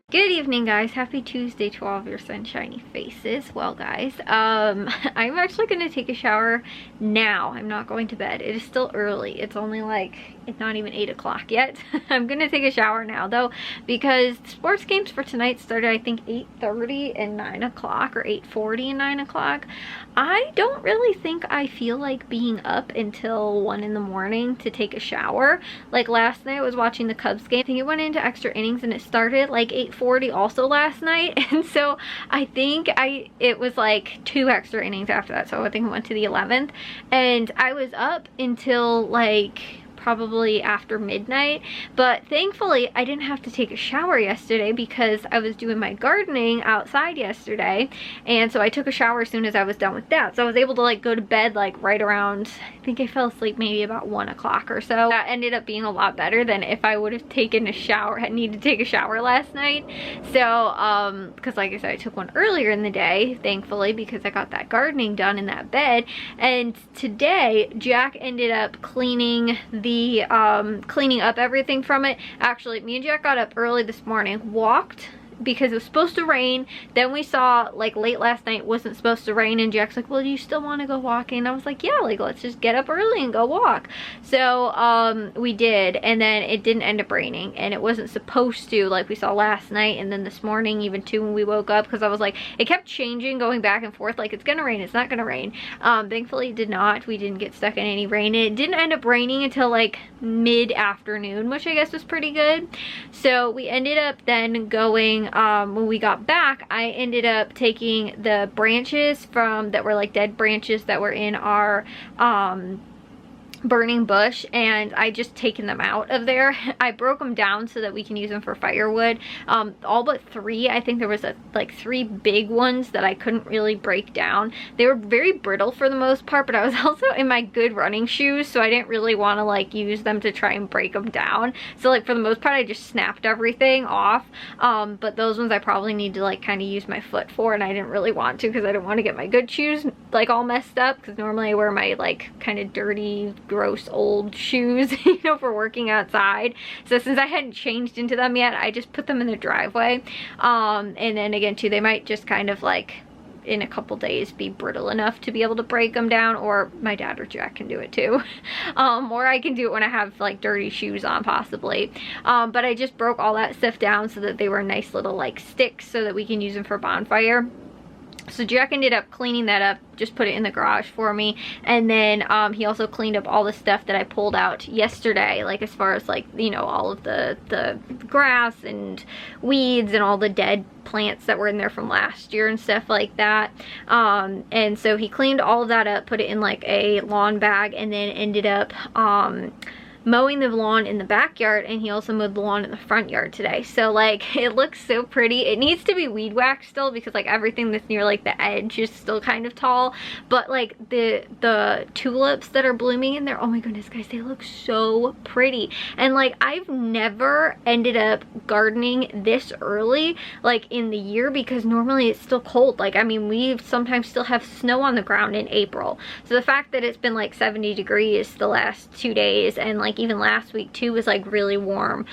Good evening, guys. Happy Tuesday to all of your sunshiny faces. Well, guys, I'm actually going to take a shower now. I'm not going to bed. It is still early. It's only like, it's not even 8 o'clock yet. I'm going to take a shower now, though, because sports games for tonight started, I think, 8:30 and 9 o'clock, or 8:40 and 9 o'clock. I don't really think I feel like being up until 1 in the morning to take a shower. Like last night, I was watching the Cubs game. I think it went into extra innings, and it started like 8:40 also last night, and so I think it was like 2 extra innings after that, so I think it went to the 11th, and I was up until like probably after midnight. But thankfully I didn't have to take a shower yesterday because I was doing my gardening outside yesterday, and so I took a shower as soon as I was done with that, so I was able to like go to bed like right around, I think I fell asleep maybe about 1 o'clock or so. That ended up being a lot better than if I would have taken a shower, had needed to take a shower last night. So because like I said, I took one earlier in the day, thankfully, because I got that gardening done in that bed. And today Jack ended up cleaning up everything from it. Actually, me and Jack got up early this morning, walked, because it was supposed to rain. Then we saw like late last night wasn't supposed to rain, and Jack's like, well, do you still want to go walking? And I was like, yeah, like let's just get up early and go walk. So we did, and then it didn't end up raining, and it wasn't supposed to, like we saw last night, and then this morning even too when we woke up, because I was like, it kept changing, going back and forth, like it's gonna rain, it's not gonna rain. Thankfully it did not. We didn't get stuck in any rain. It didn't end up raining until like mid-afternoon, which I guess was pretty good. So we ended up then going, when we got back, I ended up taking the branches that were like dead branches that were in our burning bush, and I just taken them out of there. I broke them down so that we can use them for firewood. All but 3. I think there was like 3 big ones that I couldn't really break down. They were very brittle for the most part, but I was also in my good running shoes, so I didn't really want to like use them to try and break them down. So like for the most part, I just snapped everything off. But those ones I probably need to like kind of use my foot for, and I didn't really want to because I didn't want to get my good shoes like all messed up, because normally I wear my like kind of dirty, gross old shoes, you know, for working outside. So since I hadn't changed into them yet, I just put them in the driveway. And then again too, they might just kind of like in a couple days be brittle enough to be able to break them down, or my dad or Jack can do it too. Or I can do it when I have like dirty shoes on, possibly. But I just broke all that stuff down so that they were nice little like sticks so that we can use them for bonfire. So Jack ended up cleaning that up, just put it in the garage for me, and then he also cleaned up all the stuff that I pulled out yesterday, like as far as like, you know, all of the grass and weeds and all the dead plants that were in there from last year and stuff like that. And so he cleaned all of that up, put it in like a lawn bag, and then ended up mowing the lawn in the backyard, and he also mowed the lawn in the front yard today. So like it looks so pretty. It needs to be weed whacked still, because like everything that's near like the edge is still kind of tall, but like the tulips that are blooming in there, oh my goodness guys, they look so pretty. And like I've never ended up gardening this early like in the year, because normally it's still cold. Like I mean, we sometimes still have snow on the ground in April, so the fact that it's been like 70 degrees the last 2 days, and like even last week too was like really warm,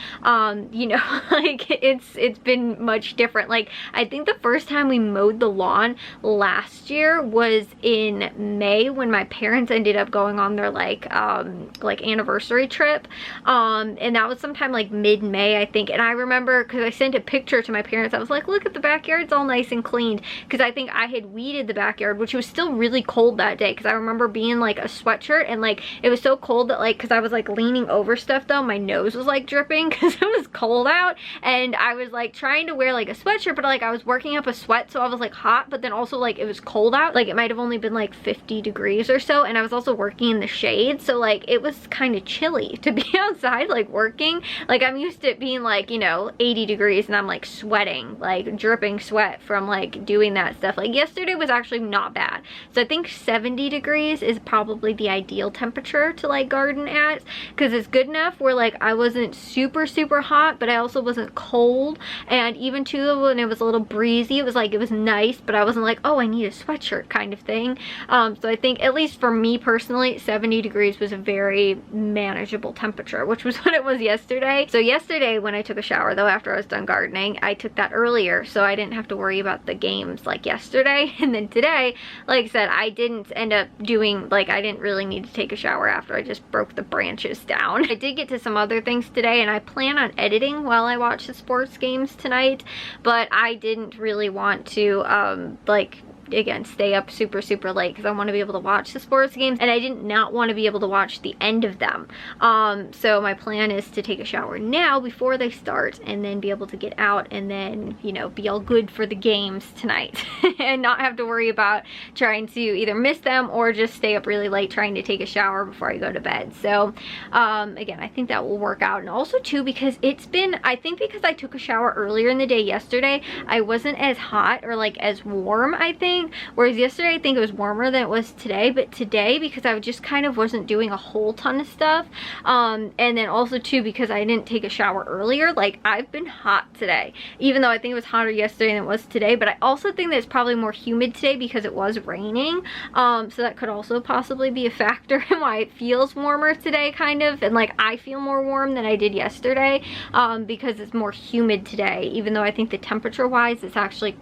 you know, like it's been much different. Like I think the first time we mowed the lawn last year was in May, when my parents ended up going on their like anniversary trip, and that was sometime like mid-May, I think. And I remember, because I sent a picture to my parents, I was like, look at the backyard, it's all nice and cleaned, because I think I had weeded the backyard, which was still really cold that day, because I remember being like a sweatshirt, and like it was so cold that like, because I was like leaning over stuff though, my nose was like dripping because it was cold out, and I was like trying to wear like a sweatshirt, but like I was working up a sweat, so I was like hot, but then also like it was cold out, like it might have only been like 50 degrees or so, and I was also working in the shade, so like it was kind of chilly to be outside like working. Like I'm used to it being like, you know, 80 degrees and I'm like sweating, like dripping sweat from like doing that stuff. Like yesterday was actually not bad, so I think 70 degrees is probably the ideal temperature to like garden at. because it's good enough where like I wasn't super hot, but I also wasn't cold. And even too, when it was a little breezy, it was like, it was nice, but I wasn't like, oh, I need a sweatshirt kind of thing. So I think, at least for me personally, 70 degrees was a very manageable temperature, which was what it was yesterday. So yesterday when I took a shower though, after I was done gardening, I took that earlier, so I didn't have to worry about the games like yesterday. And then today, like I said, I didn't end up doing, like, I didn't really need to take a shower after I just broke the branches down. I did get to some other things today, and I plan on editing while I watch the sports games tonight, but I didn't really want to like, again, stay up super late because I want to be able to watch the sports games, and I did not want to be able to watch the end of them. So my plan is to take a shower now before they start, and then be able to get out and then, you know, be all good for the games tonight and not have to worry about trying to either miss them or just stay up really late trying to take a shower before I go to bed. So again, I think that will work out. And also too, because it's been, I think because I took a shower earlier in the day yesterday, I wasn't as hot or like as warm, I think. Whereas yesterday I think it was warmer than it was today, but today, because I just kind of wasn't doing a whole ton of stuff, and then also too because I didn't take a shower earlier, like I've been hot today, even though I think it was hotter yesterday than it was today. But I also think that it's probably more humid today because it was raining, so that could also possibly be a factor in why it feels warmer today, kind of, and like I feel more warm than I did yesterday, because it's more humid today, even though I think the temperature wise it's actually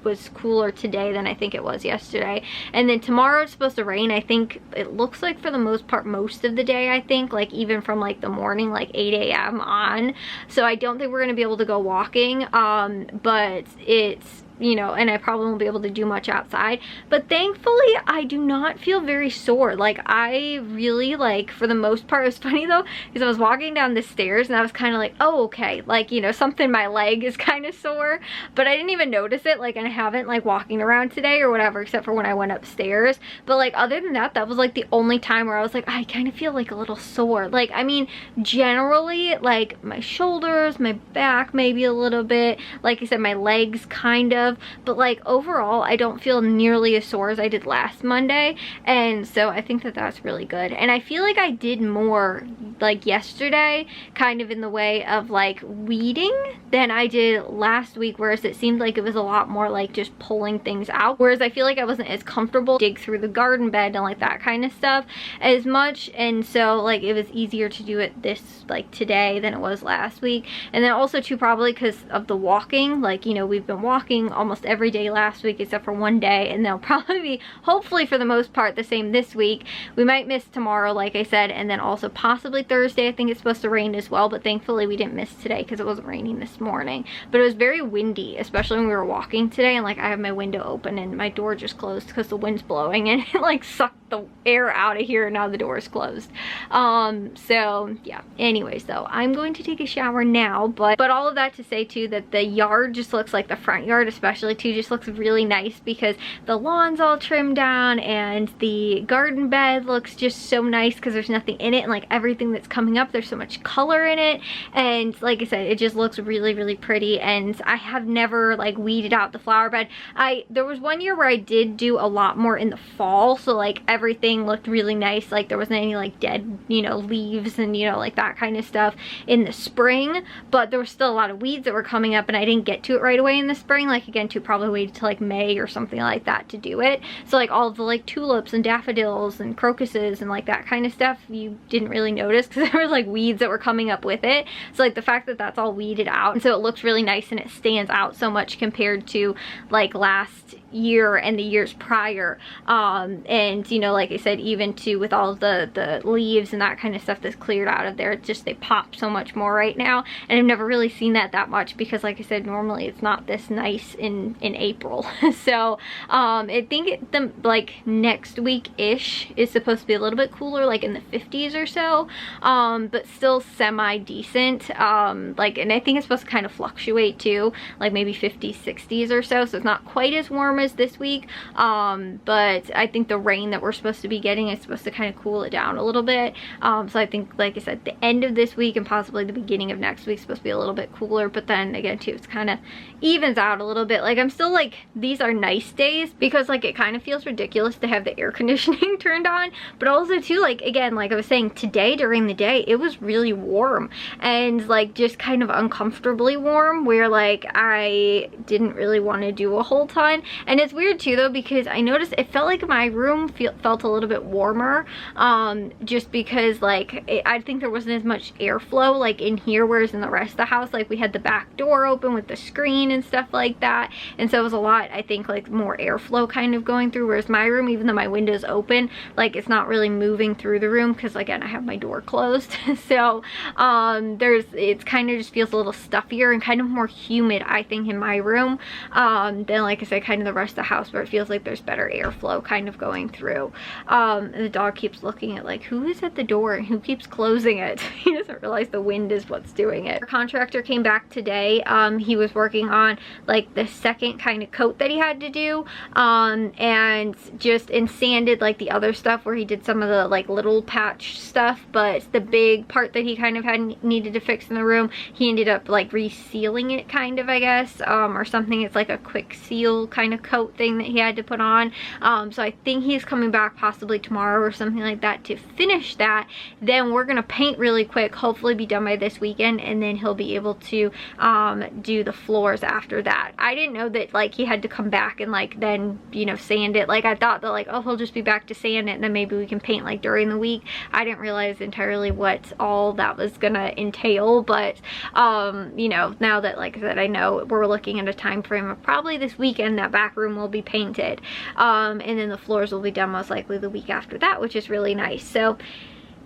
was cooler today than I think it was yesterday. And then tomorrow it's supposed to rain. I think it looks like for the most part most of the day, I think, like even from like the morning, like 8 a.m. on. So I don't think we're gonna be able to go walking, but it's, you know, and I probably won't be able to do much outside. But thankfully I do not feel very sore. Like I really, like, for the most part, it was funny though, because I was walking down the stairs and I was kind of like, oh, okay, like, you know, something in my leg is kind of sore, but I didn't even notice it, like, and I haven't like walking around today or whatever, except for when I went upstairs. But like other than that, that was like the only time where I was like, I kind of feel like a little sore. Like, I mean, generally, like my shoulders, my back maybe a little bit, like I said, my legs kind of, but like overall I don't feel nearly as sore as I did last Monday, and so I think that that's really good. And I feel like I did more like yesterday, kind of in the way of like weeding, than I did last week, whereas it seemed like it was a lot more like just pulling things out, whereas I feel like I wasn't as comfortable dig through the garden bed and like that kind of stuff as much, and so like it was easier to do it this like today than it was last week. And then also too, probably because of the walking, like, you know, we've been walking almost every day last week except for one day, and they'll probably be, hopefully for the most part, the same this week. We might miss tomorrow, like I said, and then also possibly Thursday. I think it's supposed to rain as well, but thankfully we didn't miss today because it wasn't raining this morning. But it was very windy, especially when we were walking today, and like I have my window open and my door just closed because the wind's blowing and it like sucked the air out of here, and now the door is closed. So yeah, anyways though, I'm going to take a shower now, but all of that to say too that the yard just looks like, the front yard especially too, just looks really nice because the lawn's all trimmed down and the garden bed looks just so nice because there's nothing in it, and like everything that's coming up, there's so much color in it, and like I said, it just looks really pretty. And I have never like weeded out the flower bed. There was one year where I did do a lot more in the fall, so like everything looked really nice, like there wasn't any like dead, you know, leaves and, you know, like that kind of stuff in the spring, but there was still a lot of weeds that were coming up and I didn't get to it right away in the spring, like again to probably waited till like May or something like that to do it. So like all of the like tulips and daffodils and crocuses and like that kind of stuff you didn't really notice because there was like weeds that were coming up with it. So like the fact that that's all weeded out, and so it looks really nice and it stands out so much compared to like last year and the years prior, and you know, like I said, even too with all of the leaves and that kind of stuff that's cleared out of there, it's just, they pop so much more right now, and I've never really seen that much because like I said, normally it's not this nice in April. So I think the like next week ish is supposed to be a little bit cooler, like in the 50s or so, but still semi decent, like, and I think it's supposed to kind of fluctuate too, like maybe 50s 60s or so, so it's not quite as warm warm as this week, but I think the rain that we're supposed to be getting is supposed to kind of cool it down a little bit. So I think, like I said, the end of this week and possibly the beginning of next week is supposed to be a little bit cooler, but then again too, it's kind of evens out a little bit. Like, I'm still like, these are nice days because like it kind of feels ridiculous to have the air conditioning turned on, but also too, like, again, like I was saying, today during the day it was really warm and like just kind of uncomfortably warm, where like I didn't really want to do a whole ton. And it's weird too though, because I noticed it felt like my room felt a little bit warmer, just because like I think there wasn't as much airflow like in here, whereas in the rest of the house, like we had the back door open with the screen and stuff like that, and so it was a lot, I think, like more airflow kind of going through, whereas my room, even though my window's open, like it's not really moving through the room because again I have my door closed. So it's kind of just feels a little stuffier and kind of more humid, I think, in my room, than, like I said, kind of the rest of the house, where it feels like there's better airflow kind of going through. And the dog keeps looking at like, who is at the door and who keeps closing it. He doesn't realize the wind is what's doing it. Our contractor came back today. He was working on like the second kind of coat that he had to do, and sanded like the other stuff where he did some of the like little patch stuff, but the big part that he kind of had needed to fix in the room, he ended up like resealing it kind of, I guess, or something. It's like a quick seal kind of coat thing that he had to put on. So I think he's coming back possibly tomorrow or something like that to finish that. Then we're gonna paint really quick, hopefully be done by this weekend, and then he'll be able to do the floors after that. I didn't know that like he had to come back and like then, you know, sand it. Like I thought that like, oh, he'll just be back to sand it and then maybe we can paint like during the week. I didn't realize entirely what all that was gonna entail, but you know, now that, like I said, I know we're looking at a time frame of probably this weekend that back room will be painted, and then the floors will be done most likely the week after that, which is really nice. So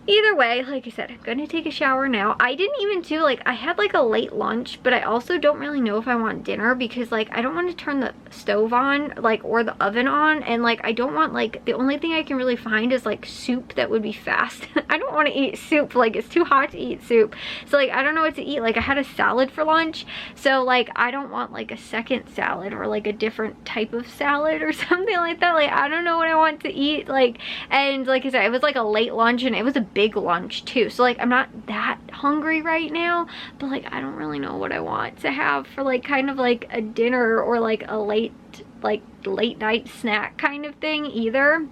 either way, like I said, I'm gonna take a shower now. I didn't even do, like, I had like a late lunch, but I also don't really know if I want dinner because like I don't want to turn the stove on, like, or the oven on, and like I don't want, like, the only thing I can really find is like soup that would be fast. I don't want to eat soup, like it's too hot to eat soup, so like I don't know what to eat. Like I had a salad for lunch, so like I don't want like a second salad or like a different type of salad or something like that. Like I don't know what I want to eat, like, and like I said, it was like a late lunch and it was a big lunch too, so like I'm not that hungry right now, but like I don't really know what I want to have for like kind of like a dinner or like a late night snack kind of thing either.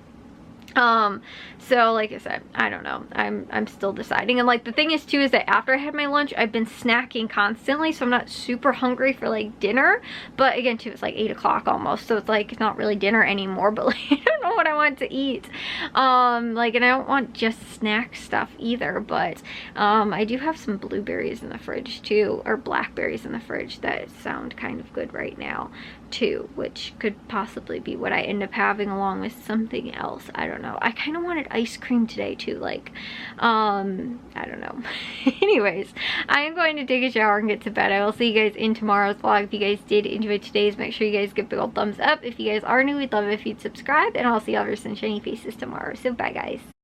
So like I said, I don't know, I'm still deciding. And like the thing is too is that after I had my lunch, I've been snacking constantly, so I'm not super hungry for like dinner, but again too, it's like 8 o'clock almost, so it's like it's not really dinner anymore, but like I don't know what I want to eat, like, and I don't want just snack stuff either, but I do have some blueberries in the fridge too, or blackberries in the fridge that sound kind of good right now too, which could possibly be what I end up having along with something else. I don't know. I kind of wanted ice cream today too, like, I don't know. Anyways, I am going to take a shower and get to bed. I will see you guys in tomorrow's vlog. If you guys did enjoy today's, make sure you guys give a big old thumbs up. If you guys are new, we'd love it if you'd subscribe, and I'll see all your sunshiny faces tomorrow. So bye guys.